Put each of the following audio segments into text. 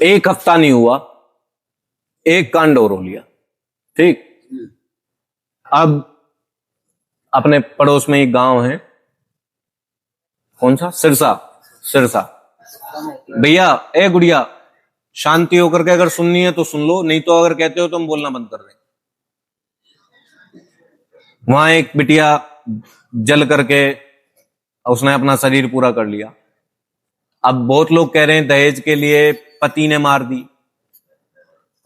एक हफ्ता नहीं हुआ, एक कांड और हो लिया। ठीक, अब अपने पड़ोस में एक गांव है, कौन सा, सिरसा। सिरसा भैया, ए गुड़िया, शांति होकर के अगर सुननी है तो सुन लो, नहीं तो अगर कहते हो तो हम बोलना बंद कर दें। वहां एक बिटिया जल करके उसने अपना शरीर पूरा कर लिया। अब बहुत लोग कह रहे हैं दहेज के लिए पति ने मार दी,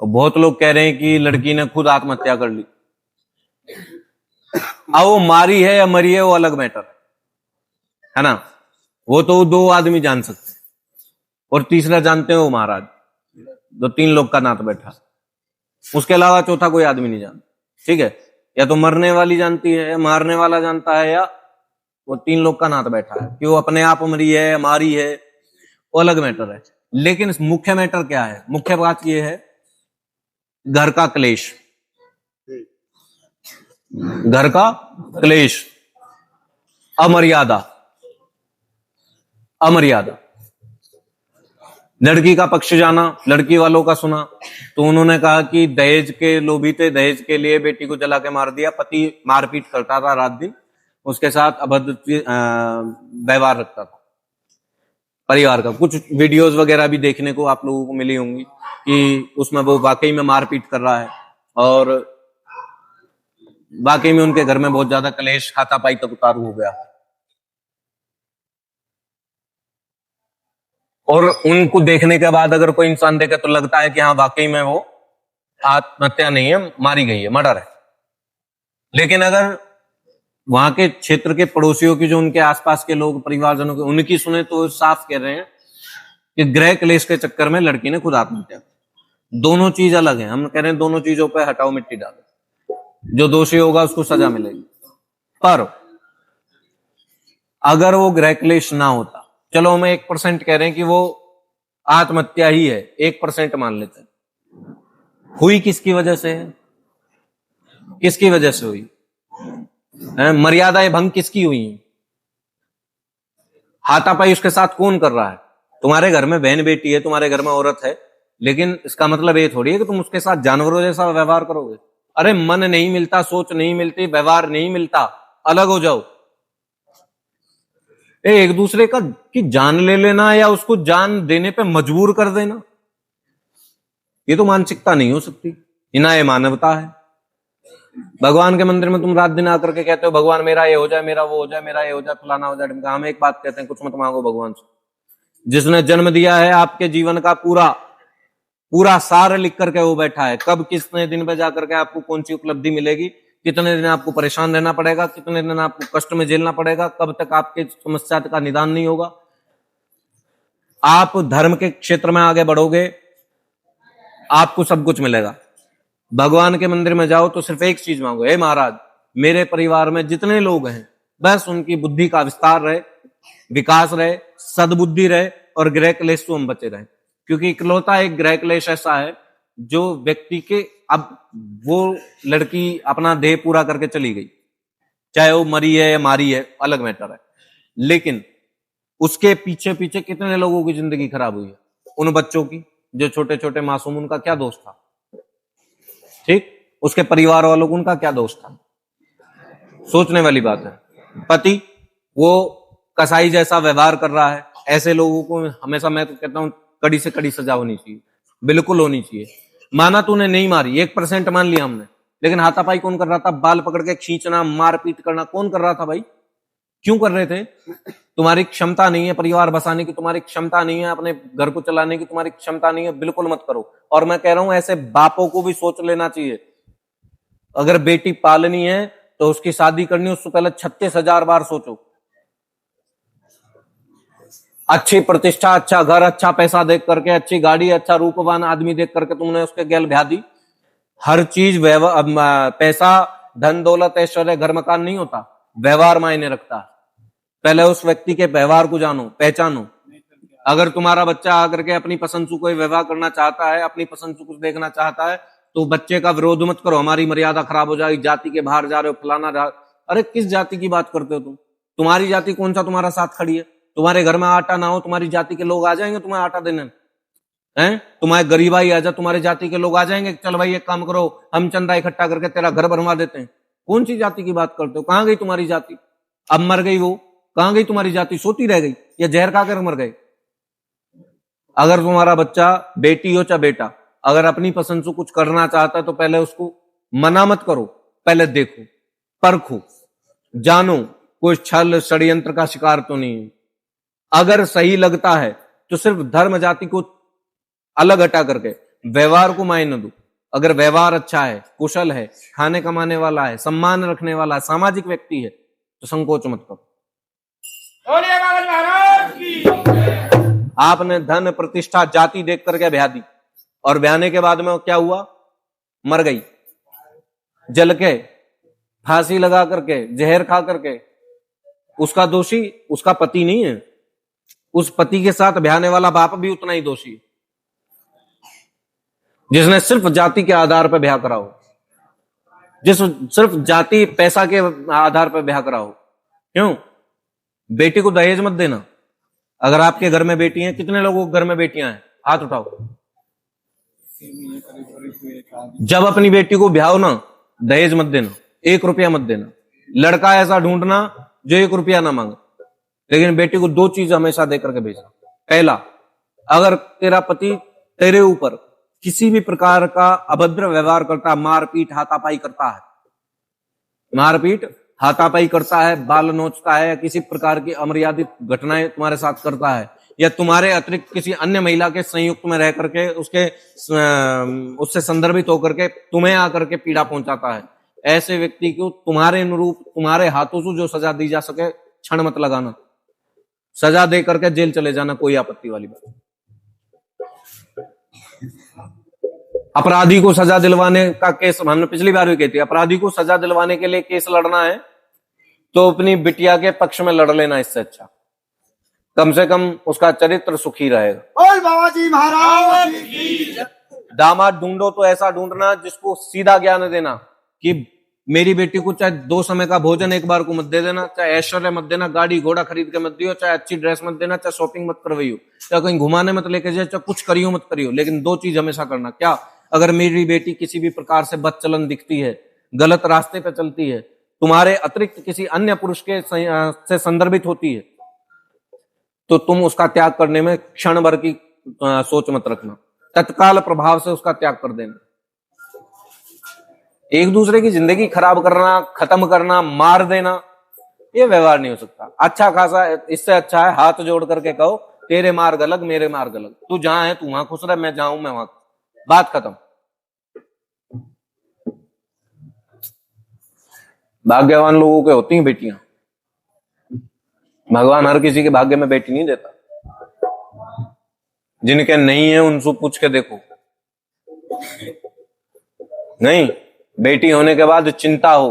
और बहुत लोग कह रहे हैं कि लड़की ने खुद आत्महत्या कर ली। अब वो मारी है या मरी है वो अलग मैटर है ना, वो तो दो आदमी जान सकते हैं, और तीसरा जानते हो महाराज, दो तीन लोग का नात बैठा, उसके अलावा चौथा कोई आदमी नहीं जानता। ठीक है, या तो मरने वाली जानती है, या मारने वाला जानता है, या वो तीन लोग का नात बैठा है कि वो अपने आप मरी है, मारी है, वो अलग मैटर है। लेकिन मुख्य मैटर क्या है? मुख्य बात ये है, घर का क्लेश, घर का क्लेश, अमर्यादा, अमर्यादा। लड़की का पक्ष जाना, लड़की वालों का सुना, तो उन्होंने कहा कि दहेज के लोभी थे, दहेज के लिए बेटी को जला के मार दिया। पति मारपीट करता था रात दिन, उसके साथ अभद्र व्यवहार रखता था। परिवार का कुछ वीडियोस वगैरह भी देखने को आप लोगों को मिली होंगी कि उसमें वो वाकई में मारपीट कर रहा है, और वाकई में उनके घर में बहुत ज्यादा कलेश, हाथापाई तक उतारू हो गया। और उनको देखने के बाद अगर कोई इंसान देखे तो लगता है कि हाँ वाकई में वो आत्महत्या नहीं है, मारी गई है, मर्डर है। लेकिन अगर वहां के क्षेत्र के पड़ोसियों की, जो उनके आसपास के लोग, परिवारजनों के, उनकी सुने तो साफ कह रहे हैं कि गृह क्लेश के चक्कर में लड़की ने खुद आत्महत्या की। दोनों चीज अलग है। हम कह रहे हैं दोनों चीजों पे हटाओ, मिट्टी डालो, जो दोषी होगा उसको सजा मिलेगी। पर अगर वो गृह क्लेश ना होता, चलो हम 1% कह रहे हैं कि वो आत्महत्या ही है, 1% मान लेते हैं, हुई किसकी वजह से है? किसकी वजह से हुई? मर्यादाएं भंग किसकी हुई? हाथापाई उसके साथ कौन कर रहा है? तुम्हारे घर में बहन बेटी है, तुम्हारे घर में औरत है, लेकिन इसका मतलब ये थोड़ी है कि तुम उसके साथ जानवरों जैसा व्यवहार करोगे। अरे मन नहीं मिलता, सोच नहीं मिलती, व्यवहार नहीं मिलता, अलग हो जाओ। एक दूसरे का की जान ले लेना या उसको जान देने पे मजबूर कर देना, ये तो मानसिकता नहीं हो सकती, ये मानवता है। भगवान के मंदिर में तुम रात दिन आकर के कहते हो भगवान मेरा ये हो जाए, मेरा वो हो जाए, मेरा ये हो जाए, फलाना हो जाए। हम एक बात कहते हैं, कुछ मत मांगो भगवान से। जिसने जन्म दिया है, आपके जीवन का पूरा पूरा सार लिख करके वो बैठा है, कब कितने दिन पे जाकर के आपको कौन सी उपलब्धि मिलेगी, कितने दिन आपको परेशान रहना पड़ेगा, कितने दिन आपको कष्ट में झेलना पड़ेगा, कब तक आपके समस्या का निदान नहीं होगा। आप धर्म के क्षेत्र में आगे बढ़ोगे, आपको सब कुछ मिलेगा। भगवान के मंदिर में जाओ तो सिर्फ एक चीज मांगो, हे महाराज मेरे परिवार में जितने लोग हैं, बस उनकी बुद्धि का विस्तार रहे, विकास रहे, सद्बुद्धि रहे, और गृह क्लेश से हम बचे रहे। क्योंकि इकलौता एक गृह क्लेश ऐसा है जो व्यक्ति के, अब वो लड़की अपना देह पूरा करके चली गई, चाहे वो मरी है या मारी है, अलग मैटर है, लेकिन उसके पीछे पीछे कितने लोगों की जिंदगी खराब हुई है। उन बच्चों की जो छोटे छोटे मासूम, उनका क्या दोष था? ठीक, उसके परिवार वालों को उनका क्या दोष था? सोचने वाली बात है। पति वो कसाई जैसा व्यवहार कर रहा है, ऐसे लोगों को हमेशा, मैं तो कहता हूं, कड़ी से कड़ी सजा होनी चाहिए, बिल्कुल होनी चाहिए। माना तूने नहीं मारी, 1% मान लिया हमने, लेकिन हाथापाई कौन कर रहा था? बाल पकड़ के खींचना, मारपीट करना कौन कर रहा था भाई? क्यों कर रहे थे? तुम्हारी क्षमता नहीं है परिवार बसाने की, तुम्हारी क्षमता नहीं है अपने घर को चलाने की, तुम्हारी क्षमता नहीं है, बिल्कुल मत करो। और मैं कह रहा हूं ऐसे बापों को भी सोच लेना चाहिए, अगर बेटी पालनी है तो उसकी शादी करनी है, उससे पहले 36,000 बार सोचो। अच्छी प्रतिष्ठा, अच्छा घर, अच्छा पैसा देख करके, अच्छी गाड़ी, अच्छा रूपवान आदमी देख करके तुमने उसके गैल ब्याह दी। हर चीज पैसा, धन दौलत, ऐश्वर्य, घर मकान नहीं होता, व्यवहार मायने रखता है। पहले उस व्यक्ति के व्यवहार को जानो, पहचानो। अगर तुम्हारा बच्चा आकर के अपनी पसंद से कोई व्यवहार करना चाहता है, अपनी पसंद से कुछ देखना चाहता है, तो बच्चे का विरोध मत करो, हमारी मर्यादा खराब हो जाएगी, जाति के बाहर जा रहे हो, फलाना जा। अरे किस जाति की बात करते हो तुम? तुम्हारी जाति कौन सा तुम्हारा साथ खड़ी है? तुम्हारे घर में आटा ना हो, तुम्हारी जाति के लोग आ जाएंगे तुम्हें आटा देने? हैं? तुम्हारे गरीबाई आ जा, तुम्हारे जाति के लोग आ जाएंगे, चल भाई एक काम करो, हम चंदा इकट्ठा करके तेरा घर बनवा देते हैं। कौन सी जाति की बात करते हो? कहां गई तुम्हारी जाति? अब मर गई वो, कहां गई तुम्हारी जाति? सोती रह गई या जहर खाकर मर गए? अगर तुम्हारा बच्चा, बेटी हो चाहे बेटा, अगर अपनी पसंद से कुछ करना चाहता है तो पहले उसको मना मत करो, पहले देखो, परखो, जानो कोई छल षड्यंत्र का शिकार तो नहीं है। अगर सही लगता है तो सिर्फ धर्म जाति को अलग हटा करके व्यवहार को मायने दो। अगर व्यवहार अच्छा है, कुशल है, खाने कमाने वाला है, सम्मान रखने वाला है, सामाजिक व्यक्ति है, तो संकोच मत करो। आपने धन प्रतिष्ठा जाति देख करके ब्याह दी, और ब्याहने के बाद में क्या हुआ? मर गई, जल के, फांसी लगा करके, जहर खा करके। उसका दोषी उसका पति नहीं है, उस पति के साथ ब्याहने वाला बाप भी उतना ही दोषी है, जिसने सिर्फ जाति के आधार पर ब्याह करा हो, जिस सिर्फ जाति पैसा के आधार पर ब्याह करा हो। क्यों? बेटी को दहेज मत देना। अगर आपके घर में बेटी है, कितने लोगों के घर में बेटियां हैं? हाथ उठाओ। जब अपनी बेटी को ब्याहो ना, दहेज मत देना, 1 रुपया मत देना। लड़का ऐसा ढूंढना जो 1 रुपया ना मांगे, लेकिन बेटी को 2 चीज हमेशा देकर के भेजना। पहला, अगर तेरा पति तेरे ऊपर किसी भी प्रकार का अभद्र व्यवहार करता, मारपीट हाथापाई करता है, मारपीट हाथापाई करता है, बाल नोचता है, या किसी प्रकार की अमर्यादित घटनाएं तुम्हारे साथ करता है, या तुम्हारे अतिरिक्त किसी अन्य महिला के संयुक्त में रह करके उससे संदर्भित होकर के तुम्हें आकर के पीड़ा पहुंचाता है, ऐसे व्यक्ति को तुम्हारे अनुरूप, तुम्हारे हाथों से जो सजा दी जा सके, क्षण मत लगाना। सजा दे करके जेल चले जाना, कोई आपत्ति वाली बात। अपराधी को सजा दिलवाने का केस, हमने पिछली बार भी कहती है, अपराधी को सजा दिलवाने के लिए केस लड़ना है तो अपनी बिटिया के पक्ष में लड़ लेना, इससे अच्छा कम से कम उसका चरित्र सुखी रहेगा। बोल बाबा जी महाराज की। दामाद ढूंढो तो ऐसा ढूंढना जिसको सीधा ज्ञान देना कि मेरी बेटी को चाहे 2 समय का भोजन एक बार को मत दे देना, चाहे ऐश्वर्य मत देना, गाड़ी घोड़ा खरीद के मत दियो, चाहे अच्छी ड्रेस मत देना, चाहे शॉपिंग मत करवाइयो, चाहे कहीं घुमाने मत लेके जाए, चाहे कुछ करियो मत करियो, लेकिन 2 चीज हमेशा करना। क्या? अगर मेरी बेटी किसी भी प्रकार से बदचलन दिखती है, गलत रास्ते पे चलती है, तुम्हारे अतिरिक्त किसी अन्य पुरुष के से संदर्भित होती है, तो तुम उसका त्याग करने में क्षण भर की सोच मत रखना, तत्काल प्रभाव से उसका त्याग कर देना। एक दूसरे की जिंदगी खराब करना, खत्म करना, मार देना, ये व्यवहार नहीं हो सकता। अच्छा खासा, इससे अच्छा है हाथ जोड़ करके कहो, तेरे मार्ग अलग, मेरे मार्ग अलग, तू जहां है तू वहां खुश रह, मैं जहां हूं मैं वहां, बात खत्म। भाग्यवान लोगों के होती हैं बेटियां, भगवान हर किसी के भाग्य में बेटी नहीं देता। जिनके नहीं है उनसे पूछ के देखो, नहीं, बेटी होने के बाद चिंता हो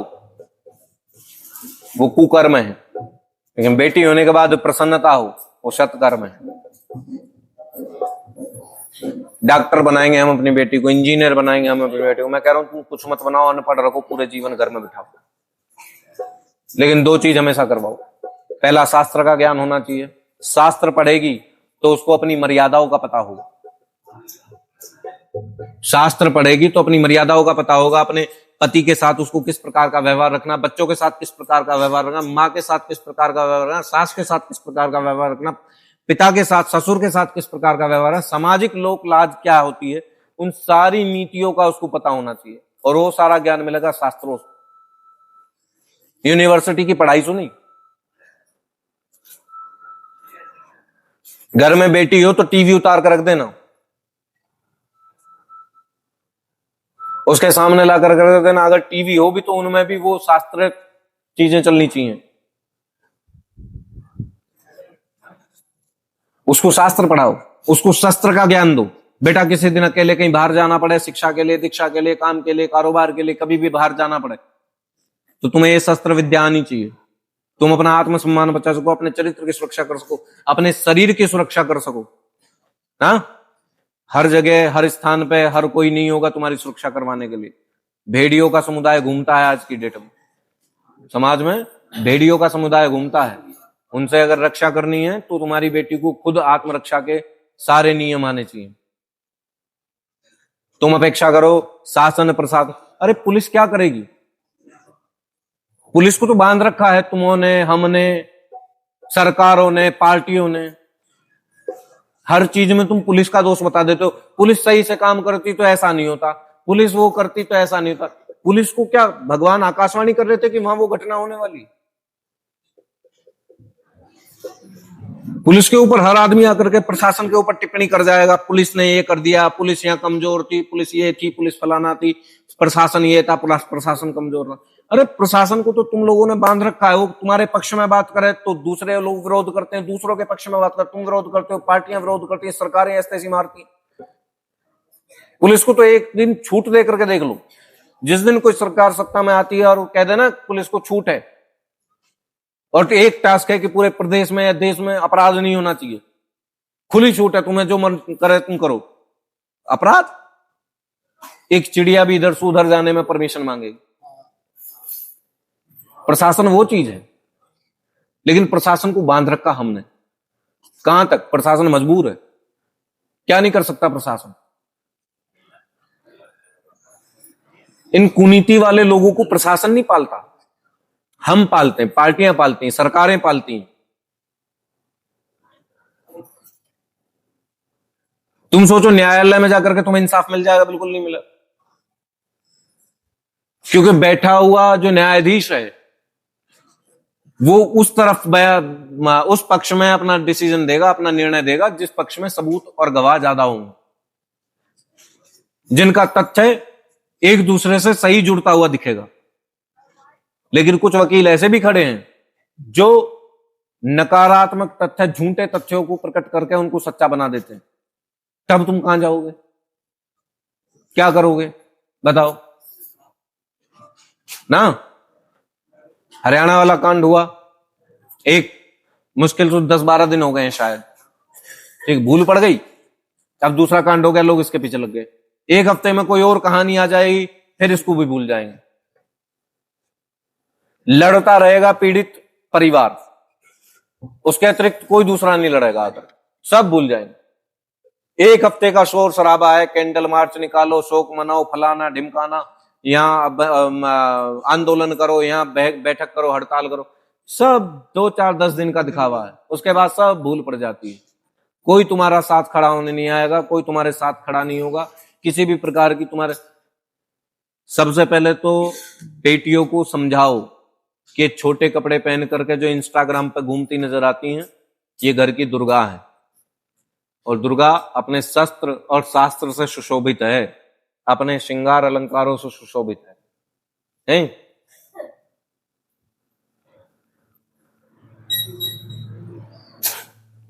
वो कुकर्म है, लेकिन बेटी होने के बाद प्रसन्नता हो वो सत्कर्म है। डॉक्टर बनाएंगे हम अपनी बेटी को, इंजीनियर बनाएंगे हम अपनी बेटी को, मैं कह रहा हूं तुम कुछ मत बनाओ, अनपढ़ रखो, पूरे जीवन घर में बिठाओ, लेकिन 2 चीज हमेशा करवाओ। पहला, शास्त्र का ज्ञान होना चाहिए। शास्त्र पढ़ेगी तो उसको अपनी मर्यादाओं का पता होगा। शास्त्र पढ़ेगी तो अपनी मर्यादाओं का पता होगा, अपने पति के साथ उसको किस प्रकार का व्यवहार रखना, बच्चों के साथ किस प्रकार का व्यवहार रखना, माँ के साथ किस प्रकार का व्यवहार रखना, सास के साथ किस प्रकार का व्यवहार रखना, पिता के साथ, ससुर के साथ किस प्रकार का व्यवहार है, सामाजिक लोक लाज क्या होती है, उन सारी नीतियों का उसको पता होना चाहिए। और वो सारा ज्ञान मिलेगा शास्त्रों से, यूनिवर्सिटी की पढ़ाई सुनी। घर में बेटी हो तो टीवी उतार कर रख देना, उसके सामने ला कर रख देना। अगर टीवी हो भी तो उनमें भी वो शास्त्र चीजें चलनी चाहिए, उसको शास्त्र पढ़ाओ, उसको शस्त्र का ज्ञान दो। बेटा किसी दिन अकेले कहीं बाहर जाना पड़े, शिक्षा के लिए, दीक्षा के लिए, काम के लिए, कारोबार के लिए, कभी भी बाहर जाना पड़े तो तुम्हें ये शस्त्र विद्या आनी चाहिए। तुम अपना आत्मसम्मान बचा सको, अपने चरित्र की सुरक्षा कर सको, अपने शरीर की सुरक्षा कर सको। हाँ, हर जगह हर स्थान पे हर कोई नहीं होगा तुम्हारी सुरक्षा करवाने के लिए। भेड़ियों का समुदाय घूमता है आज की डेट में, समाज में भेड़ियों का समुदाय घूमता है। उनसे अगर रक्षा करनी है तो तुम्हारी बेटी को खुद आत्मरक्षा के सारे नियम आने चाहिए। तुम अपेक्षा करो शासन प्रशासन, अरे पुलिस क्या करेगी? पुलिस को तो बांध रखा है तुमने, हमने, सरकारों ने, पार्टियों ने। हर चीज में तुम पुलिस का दोष बता देते हो। पुलिस सही से काम करती तो ऐसा नहीं होता, पुलिस वो करती तो ऐसा नहीं होता। पुलिस को क्या भगवान आकाशवाणी कर रहे थे कि वहां वो घटना होने वाली? पुलिस के ऊपर हर आदमी आकर के प्रशासन के ऊपर टिप्पणी कर जाएगा, पुलिस ने ये कर दिया, पुलिस यहाँ कमजोर थी, पुलिस ये थी, पुलिस फलाना थी, प्रशासन ये था, प्रशासन कमजोर था। अरे प्रशासन को तो तुम लोगों ने बांध रखा है। वो तुम्हारे पक्ष में बात करे तो दूसरे लोग विरोध करते हैं, दूसरों के पक्ष में बात कर तुम विरोध करते हो, पार्टियां विरोध करती है, सरकारें ऐसी मारती। पुलिस को तो एक दिन छूट दे करके देख लो, जिस दिन कोई सरकार सत्ता में आती है और कह देना पुलिस को छूट है, और एक टास्क है कि पूरे प्रदेश में या देश में अपराध नहीं होना चाहिए, खुली छूट है, तुम्हें जो मन करे तुम करो। अपराध? एक चिड़िया भी इधर से उधर जाने में परमिशन मांगेगी। प्रशासन वो चीज है, लेकिन प्रशासन को बांध रखा हमने। कहां तक? प्रशासन मजबूर है, क्या नहीं कर सकता प्रशासन। इन कुनीति वाले लोगों को प्रशासन नहीं पालता, हम पालते हैं, पार्टियां पालती हैं, सरकारें पालती हैं। तुम सोचो न्यायालय में जाकर के तुम्हें इंसाफ मिल जाएगा? बिल्कुल नहीं मिला, क्योंकि बैठा हुआ जो न्यायाधीश है वो उस तरफ उस पक्ष में अपना डिसीजन देगा, अपना निर्णय देगा जिस पक्ष में सबूत और गवाह ज्यादा होंगे, जिनका तथ्य एक दूसरे से सही जुड़ता हुआ दिखेगा। लेकिन कुछ वकील ऐसे भी खड़े हैं जो नकारात्मक तथ्य, झूठे तथ्यों को प्रकट करके उनको सच्चा बना देते हैं। तब तुम कहां जाओगे? क्या करोगे? बताओ ना। हरियाणा वाला कांड हुआ, एक मुश्किल से 10-12 दिन हो गए हैं शायद, ठीक, भूल पड़ गई, अब दूसरा कांड हो गया, लोग इसके पीछे लग गए। एक हफ्ते में कोई और कहानी आ जाएगी, फिर इसको भी भूल जाएंगे। लड़ता रहेगा पीड़ित परिवार, उसके अतिरिक्त कोई दूसरा नहीं लड़ेगा, आकर सब भूल जाएंगे। एक हफ्ते का शोर शराबा है, कैंडल मार्च निकालो, शोक मनाओ, फलाना ढिमकाना, यहां आंदोलन करो, यहां बैठक करो, हड़ताल करो, सब 2-4-10 दिन का दिखावा है। उसके बाद सब भूल पड़ जाती है। कोई तुम्हारा साथ खड़ा होने नहीं आएगा, कोई तुम्हारे साथ खड़ा नहीं होगा किसी भी प्रकार की। तुम्हारे सबसे पहले तो बेटियों को समझाओ कि छोटे कपड़े पहन करके जो इंस्टाग्राम पे घूमती नजर आती हैं, ये घर की दुर्गा है, और दुर्गा अपने शस्त्र और शास्त्र से सुशोभित है, अपने श्रृंगार अलंकारों से सुशोभित है?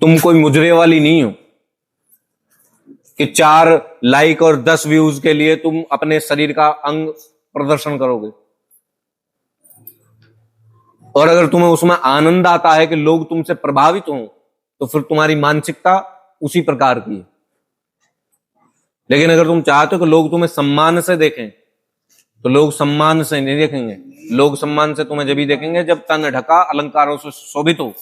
तुम कोई मुजरे वाली नहीं हो कि 4 लाइक और 10 व्यूज के लिए तुम अपने शरीर का अंग प्रदर्शन करोगे। और अगर तुम्हें उसमें आनंद आता है कि लोग तुमसे प्रभावित हों, तो फिर तुम्हारी मानसिकता उसी प्रकार की है। लेकिन अगर तुम चाहते हो कि लोग तुम्हें सम्मान से देखें, तो लोग सम्मान से नहीं देखेंगे। लोग सम्मान से तुम्हें जब भी देखेंगे जब तन ढका अलंकारों से शोभित हो।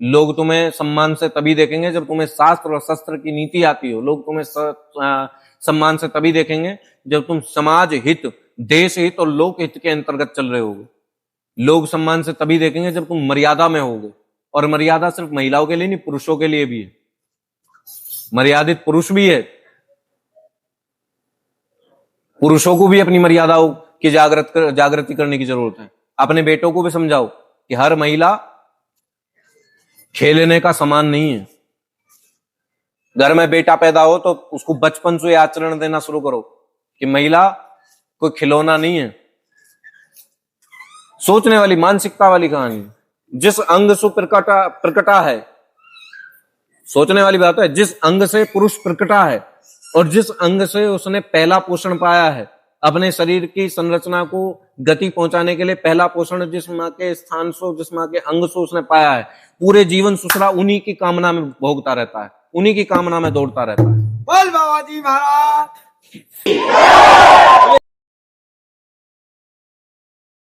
लोग तुम्हें सम्मान से तभी देखेंगे जब तुम्हें शास्त्र और शस्त्र की नीति आती हो। लोग तुम्हें सम्मान से तभी देखेंगे जब तुम समाज हित, देश हित और लोक हित के अंतर्गत चल रहे होगे। लोग सम्मान से तभी देखेंगे जब तुम मर्यादा में होगे, और मर्यादा सिर्फ महिलाओं के लिए नहीं, पुरुषों के लिए भी है। मर्यादित पुरुष भी है, पुरुषों को भी अपनी मर्यादाओं की जागृति करने की जरूरत है। अपने बेटों को भी समझाओ कि हर महिला खेलने का सामान नहीं है। घर में बेटा पैदा हो तो उसको बचपन से आचरण देना शुरू करो कि महिला कोई खिलौना नहीं है। सोचने वाली, मानसिकता वाली कहानी। जिस अंग से प्रकटा है, सोचने वाली बात है, जिस अंग से पुरुष प्रकटा है और जिस अंग से उसने पहला पोषण पाया है, अपने शरीर की संरचना को गति पहुंचाने के लिए पहला पोषण जिस मां के स्थान से, जिस मां के अंग से उसने पाया है, पूरे जीवन सुसरा उन्हीं की कामना में भोगता रहता है, उन्हीं की कामना में दौड़ता रहता है। बोल बाबा जी महाराज।